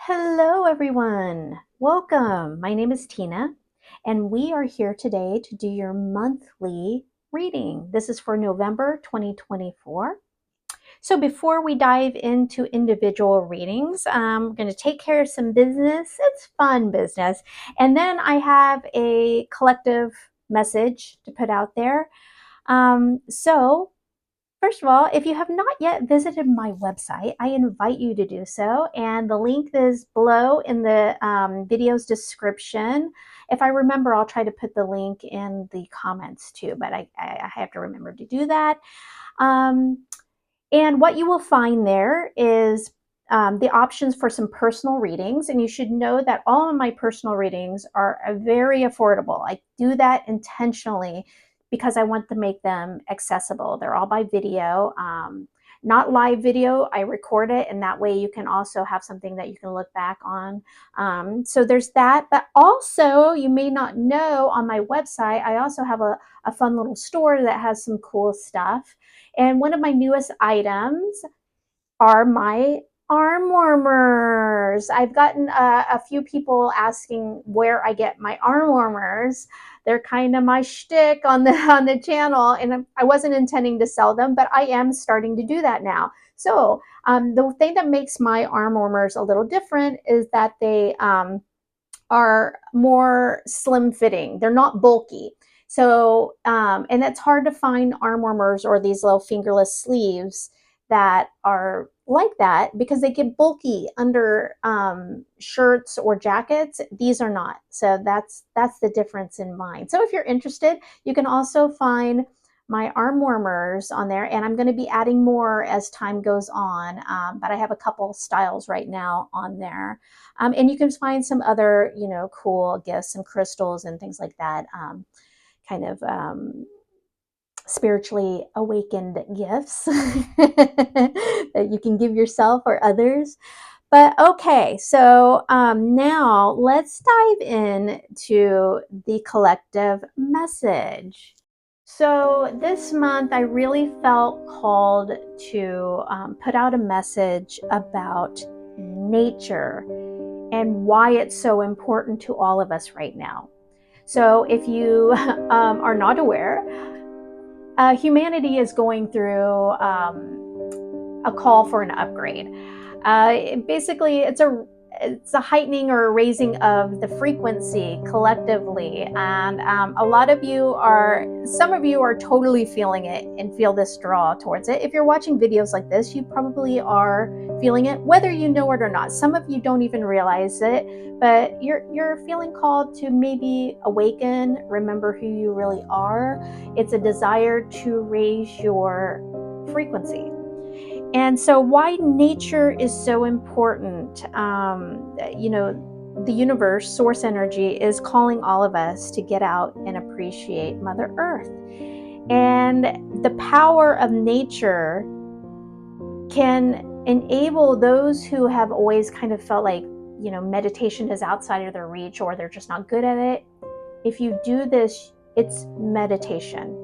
Hello, everyone. Welcome. My name is Tina, and we are here today to do your monthly reading. This is for November 2024. So, before we dive into individual readings, I'm going to take care of some business. It's fun business. And then I have a collective message to put out there. So, First of all, if you have not yet visited my website, I invite you to do so. And the link is below in the video's description. If I remember, I'll try to put the link in the comments too, but I have to remember to do that. Um, and what you will find there is the options for some personal readings. And you should know that all of my personal readings are very affordable. I do that intentionally because I want to make them accessible. They're all by video, not live video. I record it, and that way you can also have something that you can look back on. So there's that. But also, you may not know, on my website, I also have a fun little store that has some cool stuff. And one of my newest items are my arm warmers. I've gotten a few people asking where I get my arm warmers. They're kind of my shtick on the channel, and I wasn't intending to sell them, but I am starting to do that now. So the thing that makes my arm warmers a little different is that they are more slim fitting. They're not bulky. So, and it's hard to find arm warmers or these little fingerless sleeves that are like that because they get bulky under shirts or jackets. These are not. So that's the difference in mine. So if you're interested, you can also find my arm warmers on there, and I'm going to be adding more as time goes on, but I have a couple styles right now on there. And you can find some other, cool gifts and crystals and things like that, kind of spiritually awakened gifts that you can give yourself or others. But okay, so now let's dive in to the collective message. So this month, I really felt called to put out a message about nature and why it's so important to all of us right now. So if you are not aware, humanity is going through a call for an upgrade. Basically, it's a heightening or a raising of the frequency collectively, and some of you are totally feeling it and feel this draw towards it. If you're watching videos like this, you probably are feeling it, whether you know it or not. Some of you don't even realize it, but you're feeling called to maybe awaken, remember who you really are. It's a desire to raise your frequency. And so, why nature is so important, the universe, source energy, is calling all of us to get out and appreciate Mother Earth. And the power of nature can enable those who have always kind of felt like, meditation is outside of their reach or they're just not good at it. If you do this, it's meditation.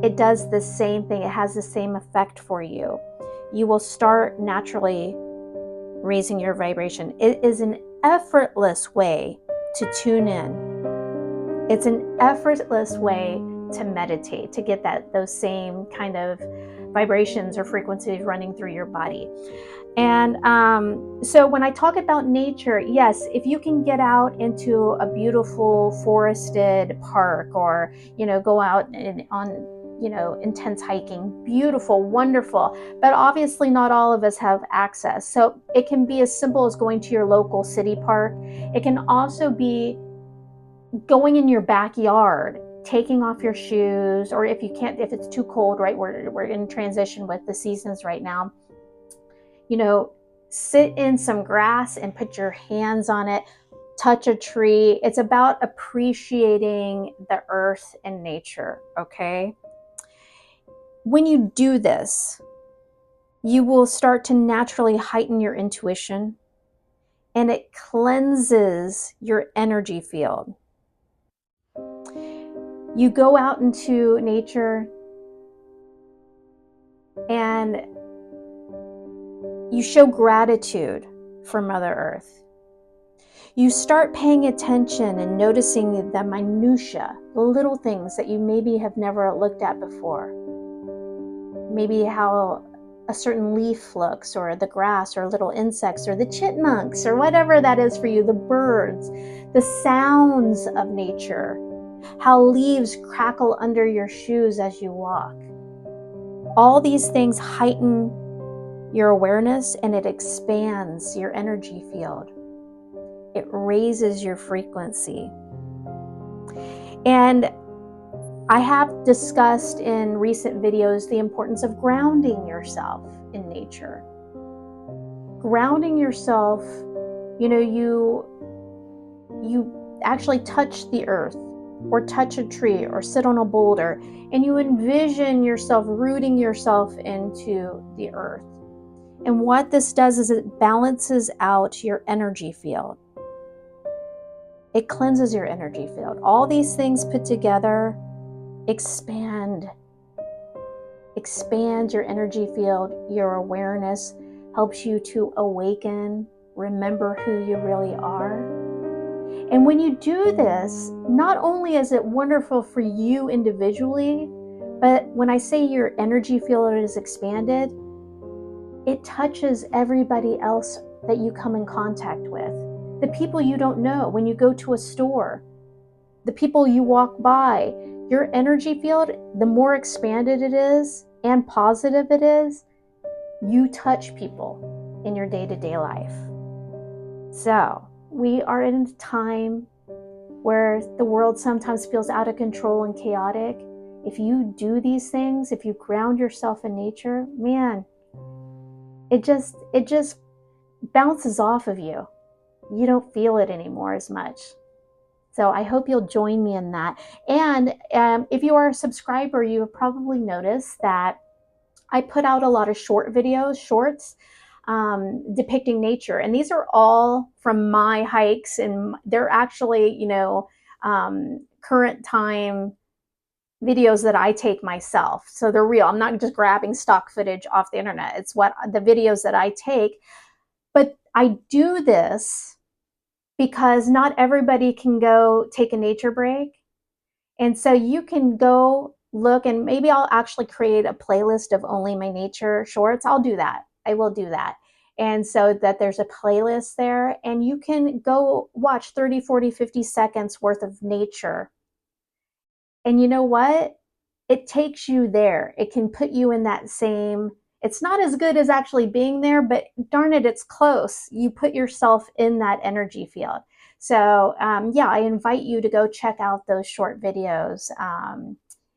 It does the same thing. It has the same effect for you. You will start naturally raising your vibration. It is an effortless way to tune in. It's an effortless way to meditate, to get those same kind of vibrations or frequencies running through your body. And so when I talk about nature, yes, if you can get out into a beautiful forested park, or go out on intense hiking, beautiful, wonderful, but obviously not all of us have access. So it can be as simple as going to your local city park. It can also be going in your backyard, taking off your shoes, or if it's too cold, right? We're in transition with the seasons right now. Sit in some grass and put your hands on it, touch a tree. It's about appreciating the earth and nature, okay? When you do this, you will start to naturally heighten your intuition, and it cleanses your energy field. You go out into nature and you show gratitude for Mother Earth. You start paying attention and noticing the minutia, the little things that you maybe have never looked at before. Maybe how a certain leaf looks, or the grass, or little insects, or the chipmunks, or whatever that is for you, the birds, the sounds of nature, how leaves crackle under your shoes as you walk. All these things heighten your awareness, and it expands your energy field. It raises your frequency. And I have discussed in recent videos the importance of grounding yourself in nature. Grounding yourself, you actually touch the earth, or touch a tree, or sit on a boulder, and you envision yourself rooting yourself into the earth. And what this does is it balances out your energy field. It cleanses your energy field. All these things put together expand your energy field. Your awareness helps you to awaken, remember who you really are. And when you do this, not only is it wonderful for you individually, but when I say your energy field is expanded, it touches everybody else that you come in contact with. The people you don't know, when you go to a store, the people you walk by, your energy field, the more expanded it is and positive it is, you touch people in your day-to-day life. So we are in a time where the world sometimes feels out of control and chaotic. If you do these things, if you ground yourself in nature, man, it just bounces off of you. You don't feel it anymore as much. So I hope you'll join me in that. And if you are a subscriber, you have probably noticed that I put out a lot of shorts depicting nature. And these are all from my hikes, and they're actually, current time videos that I take myself. So they're real. I'm not just grabbing stock footage off the internet. It's what the videos that I take. But I do this because not everybody can go take a nature break. And so you can go look, and maybe I'll actually create a playlist of only my nature shorts. I'll do that. I will do that. And so that there's a playlist there, and you can go watch 30, 40, 50 seconds worth of nature. And you know what? It takes you there. It can put you in that same, it's not as good as actually being there, but darn it, it's close. You put yourself in that energy field. So yeah, I invite you to go check out those short videos and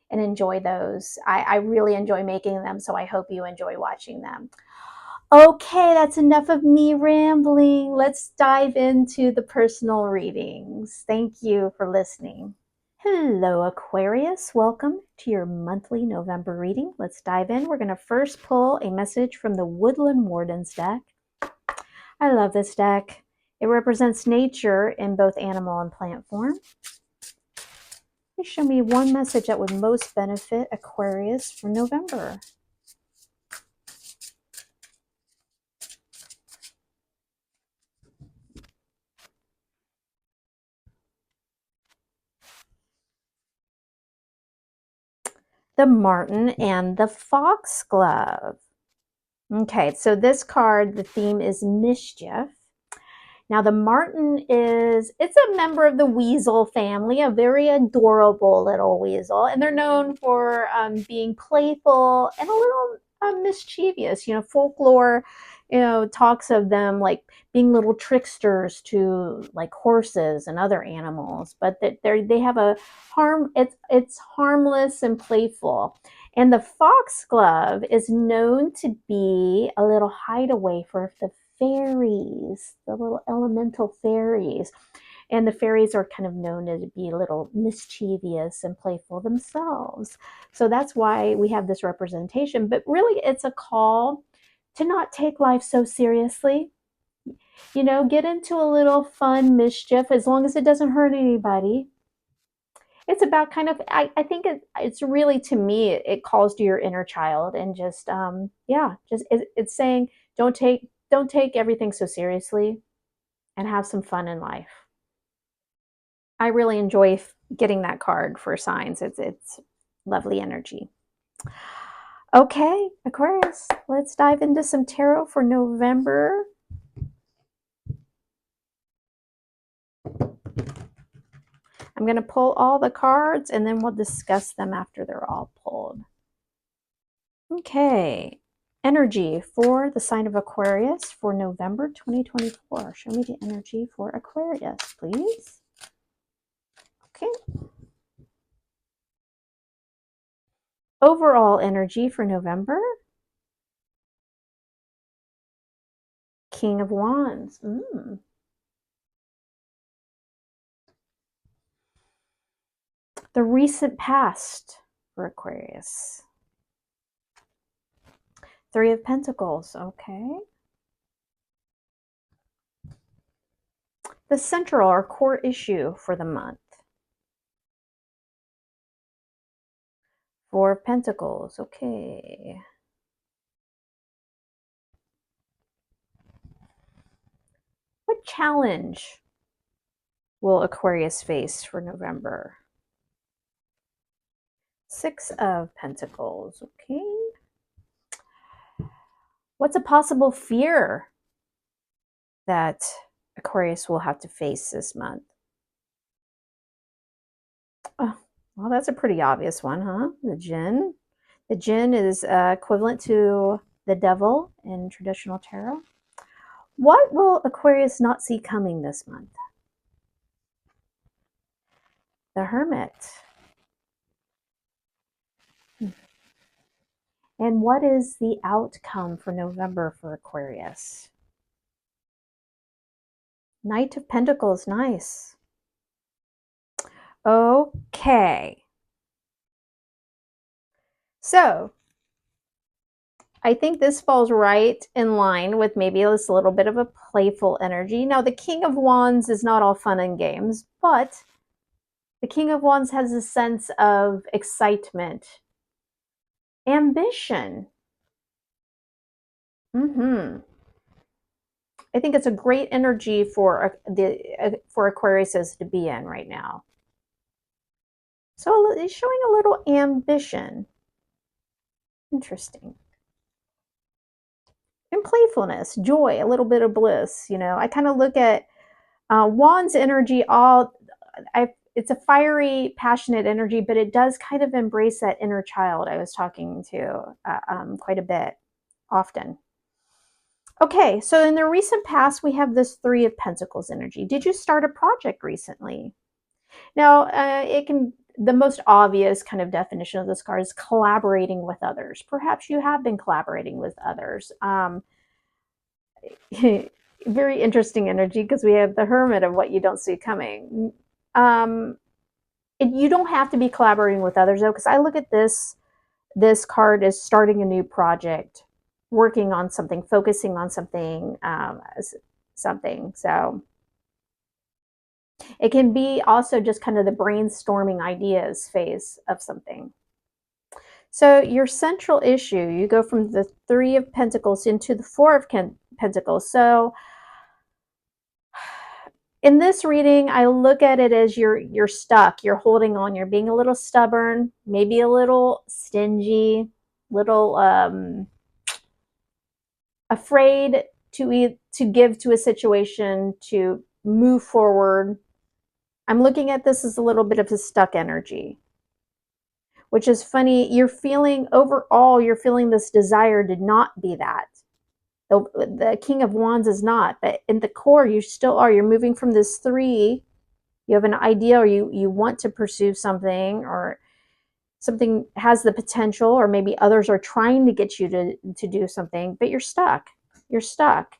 enjoy those. I really enjoy making them, so I hope you enjoy watching them. Okay, that's enough of me rambling. Let's dive into the personal readings. Thank you for listening. Hello, Aquarius. Welcome to your monthly November reading. Let's dive in. We're going to first pull a message from the Woodland Wardens deck. I love this deck. It represents nature in both animal and plant form. Please show me one message that would most benefit Aquarius for November. The Martin and the Foxglove. Okay, so this card, the theme is mischief. Now the Martin it's a member of the weasel family, a very adorable little weasel, and they're known for being playful and a little mischievous. Folklore, talks of them like being little tricksters to like horses and other animals, but that they have a it's harmless and playful. And the foxglove is known to be a little hideaway for the fairies, the little elemental fairies. And the fairies are kind of known to be a little mischievous and playful themselves. So that's why we have this representation. But really, it's a call to not take life so seriously. Get into a little fun mischief as long as it doesn't hurt anybody. It's about kind of, I think it's really, to me, it calls to your inner child, and just, it's saying, don't take don't take everything so seriously and have some fun in life. I really enjoy getting that card for signs. It's lovely energy. Okay, Aquarius, let's dive into some tarot for November. I'm going to pull all the cards and then we'll discuss them after they're all pulled. Okay, energy for the sign of Aquarius for November 2024. Show me the energy for Aquarius, please. Okay. Overall energy for November. King of Wands. The recent past for Aquarius. Three of Pentacles. Okay. The central or core issue for the month. Four of Pentacles. Okay. What challenge will Aquarius face for November? Six of Pentacles. Okay. What's a possible fear that Aquarius will have to face this month? Oh, well, that's a pretty obvious one, huh? The Jinn. The Jinn is equivalent to the devil in traditional tarot. What will Aquarius not see coming this month? The Hermit. And what is the outcome for November for Aquarius? Knight of Pentacles. Nice. Okay. So, I think this falls right in line with maybe this little bit of a playful energy. Now, the King of Wands is not all fun and games, but the King of Wands has a sense of excitement, ambition. I think it's a great energy for Aquariuses to be in right now. So it's showing a little ambition. Interesting. And playfulness, joy, a little bit of bliss. You know, I kind of look at Wands energy. It's a fiery, passionate energy, but it does kind of embrace that inner child I was talking to quite a bit, often. Okay, so in the recent past, we have this Three of Pentacles energy. Did you start a project recently? Now, the most obvious kind of definition of this card is collaborating with others. Perhaps you have been collaborating with others. Very interesting energy because we have the Hermit of what you don't see coming. You don't have to be collaborating with others though, because I look at this card as starting a new project, working on something, focusing on something, So it can be also just kind of the brainstorming ideas phase of something. So your central issue, you go from the Three of Pentacles into the Four of Pentacles. So in this reading, I look at it as you're stuck, you're holding on, you're being a little stubborn, maybe a little stingy, little afraid to give to a situation, to move forward. I'm looking at this as a little bit of a stuck energy, which is funny. You're feeling this desire to not be that. The King of Wands is not, but in the core, you still are. You're moving from this three. You have an idea, or you want to pursue something, or something has the potential, or maybe others are trying to get you to do something, but you're stuck. You're stuck.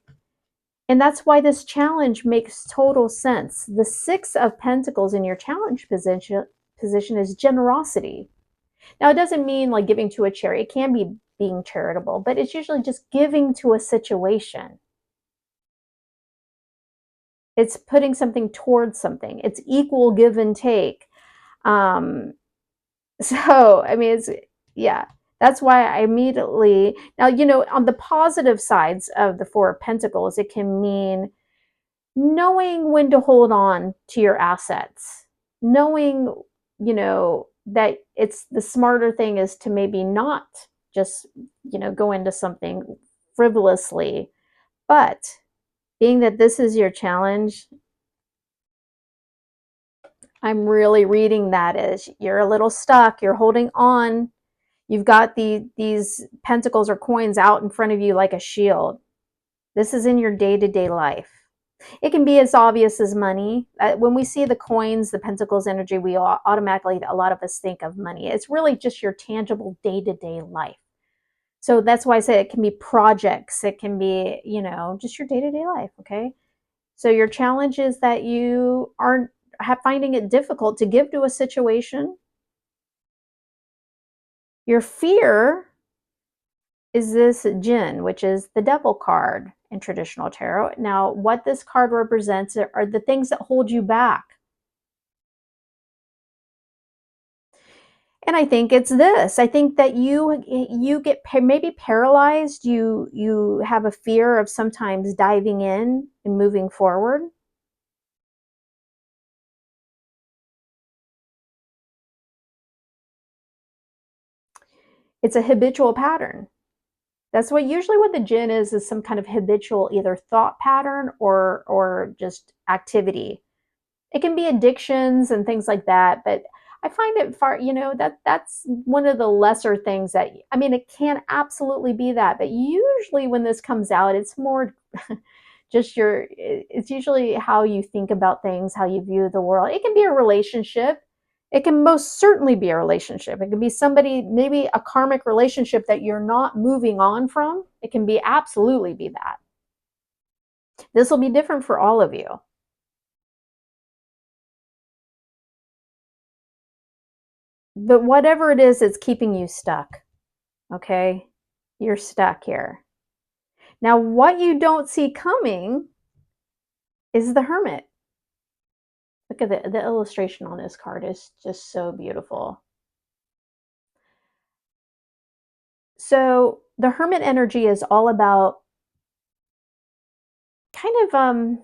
And that's why this challenge makes total sense. The Six of Pentacles in your challenge position is generosity. Now, it doesn't mean like giving to a charity. It can be being charitable, but it's usually just giving to a situation. It's putting something towards something. It's equal give and take. So, I mean, yeah. That's why I immediately, now, on the positive sides of the Four of Pentacles, it can mean knowing when to hold on to your assets, knowing, that it's the smarter thing is to maybe not just, go into something frivolously. But being that this is your challenge, I'm really reading that as you're a little stuck, you're holding on. You've got these pentacles or coins out in front of you like a shield. This is in your day-to-day life. It can be as obvious as money. When we see the coins, the pentacles energy, we automatically, a lot of us think of money. It's really just your tangible day-to-day life. So that's why I say it can be projects. It can be, just your day-to-day life, okay? So your challenge is that you aren't finding it difficult to give to a situation. Your fear is this Jinn, which is the devil card in traditional tarot. Now, what this card represents are the things that hold you back. And I think it's this. I think that you get maybe paralyzed. You have a fear of sometimes diving in and moving forward. It's a habitual pattern. That's what the Jinn is some kind of habitual either thought pattern or just activity. It can be addictions and things like that, but I find it that's one of the lesser things that, I mean, it can absolutely be that, but usually when this comes out, it's more just it's usually how you think about things, how you view the world. It can be a relationship. It can most certainly be a relationship. It can be somebody, maybe a karmic relationship that you're not moving on from. It can be absolutely be that. This will be different for all of you. But whatever it is, it's keeping you stuck. Okay? You're stuck here. Now, what you don't see coming is the Hermit. Look at the illustration on this card is just so beautiful. So the Hermit energy is all about kind of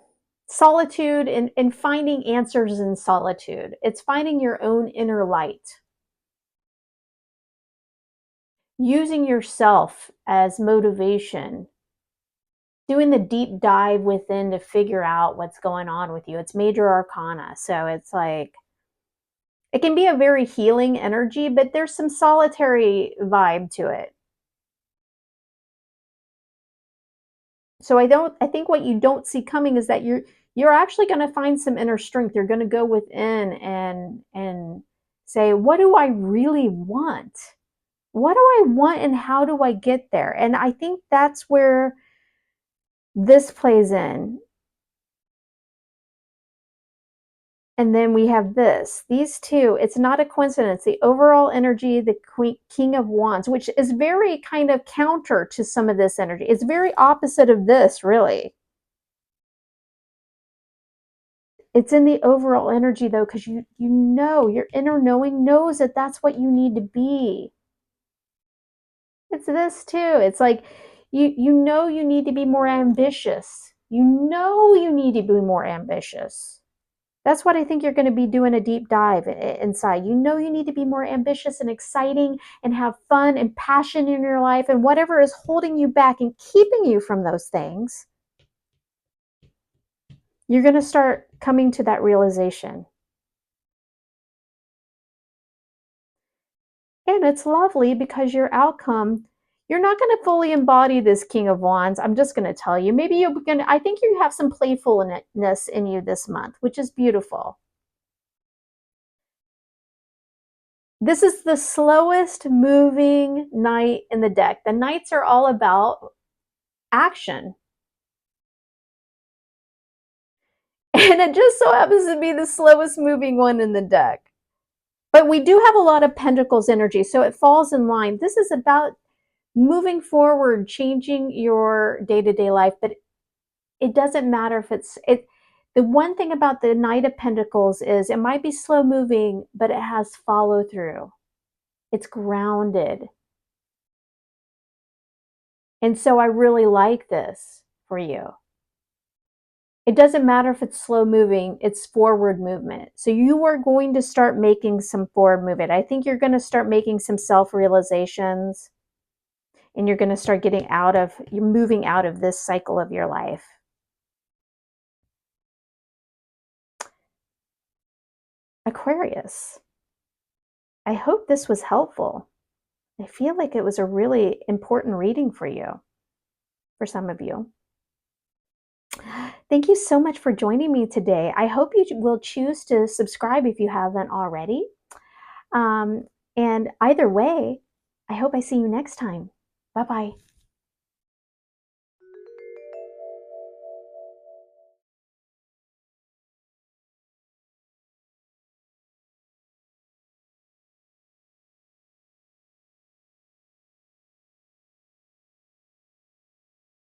solitude and finding answers in solitude. It's finding your own inner light. Using yourself as motivation, doing the deep dive within to figure out what's going on with you. It's major arcana. So it's like, it can be a very healing energy, but there's some solitary vibe to it. So I think what you don't see coming is that you're actually going to find some inner strength. You're going to go within and say, what do I really want? What do I want and how do I get there? And I think that's where this plays in. And then we have these two, it's not a coincidence. The overall energy, the King of Wands, which is very kind of counter to some of this energy. It's very opposite of this, really. It's in the overall energy, though, because you know, your inner knowing knows that that's what you need to be. It's this too. It's like you know you need to be more ambitious. You know you need to be more ambitious. That's what I think you're going to be doing a deep dive inside. You know you need to be more ambitious and exciting and have fun and passion in your life, and whatever is holding you back and keeping you from those things, you're going to start coming to that realization. And it's lovely because your outcome, you're not going to fully embody this King of Wands. I'm just going to tell you. Maybe you're going to, I think you have some playfulness in you this month, which is beautiful. This is the slowest moving knight in the deck. The knights are all about action. And it just so happens to be the slowest moving one in the deck. But we do have a lot of Pentacles energy, so it falls in line. This is about moving forward, changing your day-to-day life, but it doesn't matter if the one thing about the Knight of Pentacles is it might be slow moving, but it has follow through. It's grounded. And so I really like this for you. It doesn't matter if it's slow moving, it's forward movement. So you are going to start making some forward movement. I think you're going to start making some self-realizations, and you're going to start you're moving out of this cycle of your life. Aquarius, I hope this was helpful. I feel like it was a really important reading for you, for some of you. Thank you so much for joining me today. I hope you will choose to subscribe if you haven't already. And either way, I hope I see you next time. Bye-bye.